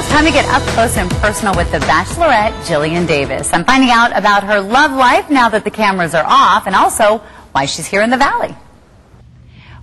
it's time to get up close and personal with the Bachelorette, Jillian Davis. I'm finding out about her love life now that the cameras are off, and also why she's here in the Valley.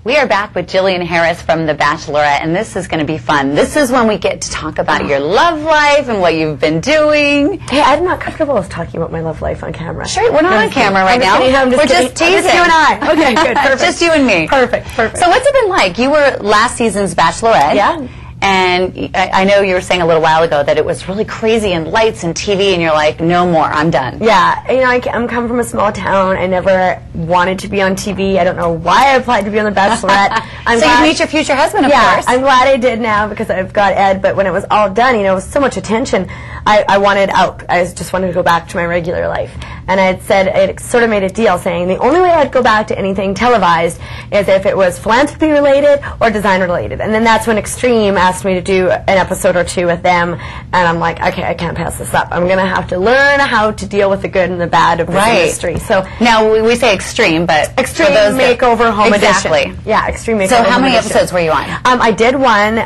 We are back with Jilian Harris from The Bachelorette, and this is going to be fun. This is when we get to talk about your love life and what you've been doing. Hey, I'm not comfortable with talking about my love life on camera. Sure, we're not on camera right now. We're just teasing. Just you and I. Okay, good, perfect. Just you and me. Perfect, perfect. So what's it been like? You were last season's Bachelorette. Yeah. And I know you were saying a little while ago that it was really crazy and lights and TV, and you're like, no more, I'm done. Yeah, you know, I'm coming from a small town. I never wanted to be on TV. I don't know why I applied to be on The Bachelorette. So you meet your future husband, of course. I'm glad I did now because I've got Ed, but when it was all done, you know, it was so much attention, I wanted out. I just wanted to go back to my regular life. And I had said, I sort of made a deal saying the only way I'd go back to anything televised is if it was philanthropy related or design related. And then that's when Extreme asked me to do an episode or two with them, and I'm like, okay, I can't pass this up. I'm going to have to learn how to deal with the good and the bad of this industry. So now we say Extreme, but Extreme Makeover Home Edition. Yeah, Extreme Makeover. So how many episodes were you on? I did one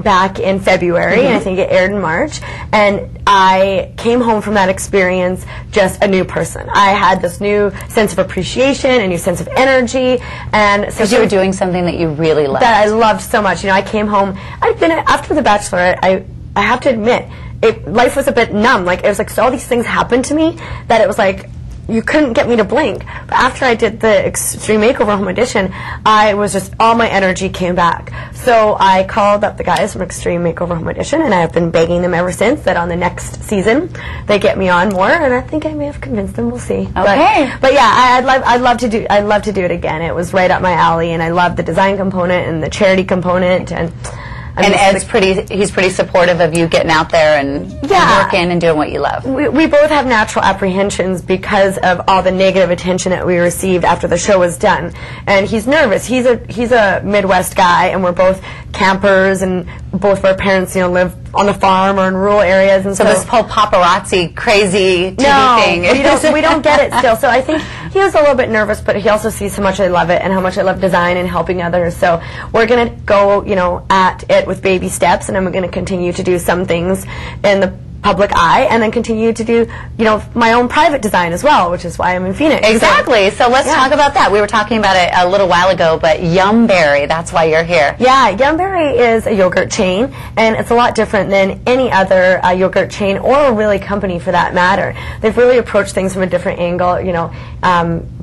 back in February, and I think it aired in March, and I came home from that experience just a new person. I had this new sense of appreciation, a new sense of energy, and because you were doing something that you really loved. That I loved so much. You know, I came home. I've been after The Bachelorette. I have to admit, life was a bit numb. Like it was like so all these things happened to me that it was like you couldn't get me to blink. But after I did the Extreme Makeover Home Edition, I was just, all my energy came back. So I called up the guys from Extreme Makeover Home Edition, and I've been begging them ever since that on the next season they get me on more, and I think I may have convinced them. We'll see. Okay. But yeah, I'd love to do it again. It was right up my alley, and I love the design component and the charity component, and Ed's he's pretty supportive of you getting out there and working and doing what you love. We both have natural apprehensions because of all the negative attention that we received after the show was done. And he's nervous. He's a Midwest guy, and we're both campers, and both of our parents, you know, live on the farm or in rural areas. And so this whole paparazzi crazy TV thing. we don't get it still. So I think he was a little bit nervous, but he also sees how much I love it and how much I love design and helping others. So we're going to go, you know, at it with baby steps, and I'm going to continue to do some things in the public eye, and then continue to do, you know, my own private design as well, which is why I'm in Phoenix. Exactly. So let's talk about that. We were talking about it a little while ago, but Yumberi, that's why you're here. Yeah, Yumberi is a yogurt chain, and it's a lot different than any other yogurt chain, or really company for that matter. They've really approached things from a different angle, you know,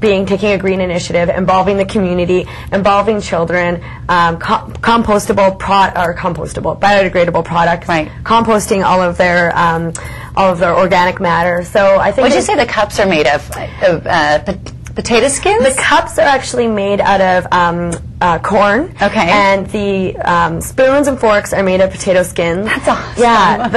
taking a green initiative, involving the community, involving children, biodegradable product, composting all of their organic matter. So I think. Would you say the cups are made of potato skins? The cups are actually made out of corn. Okay. And the spoons and forks are made of potato skins. That's awesome. Yeah.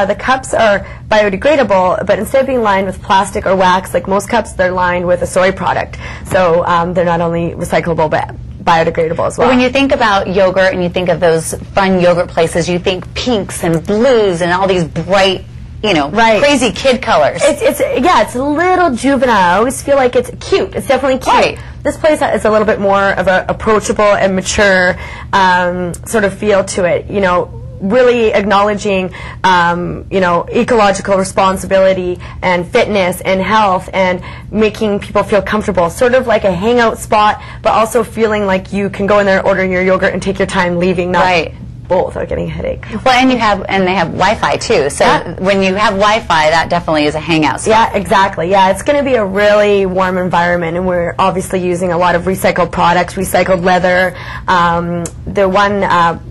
The cups are biodegradable, but instead of being lined with plastic or wax, like most cups, they're lined with a soy product. So they're not only recyclable, but biodegradable as well. But when you think about yogurt and you think of those fun yogurt places, you think pinks and blues and all these bright, you know, crazy kid colors. It's a little juvenile. I always feel like it's cute. It's definitely cute. Right. This place is a little bit more of a approachable and mature sort of feel to it. You know, really acknowledging, you know, ecological responsibility and fitness and health, and making people feel comfortable. Sort of like a hangout spot, but also feeling like you can go in there, order your yogurt, and take your time leaving. Not both without getting a headache. Well, and they have Wi-Fi too. So when you have Wi-Fi, that definitely is a hangout spot. Yeah, exactly. Yeah, it's going to be a really warm environment, and we're obviously using a lot of recycled products, recycled leather. The one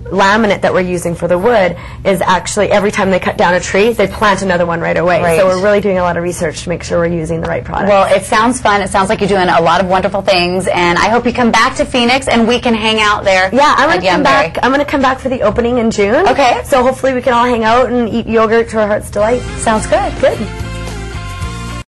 laminate that we're using for the wood is actually every time they cut down a tree, they plant another one right away. So we're really doing a lot of research to make sure we're using the right product. Well, it sounds fun. It sounds like you're doing a lot of wonderful things, and I hope you come back to Phoenix and we can hang out there. Yeah, I'm going to come back. I'm going to come back for the opening in June. Okay. So hopefully we can all hang out and eat yogurt to our heart's delight. Sounds good. Good.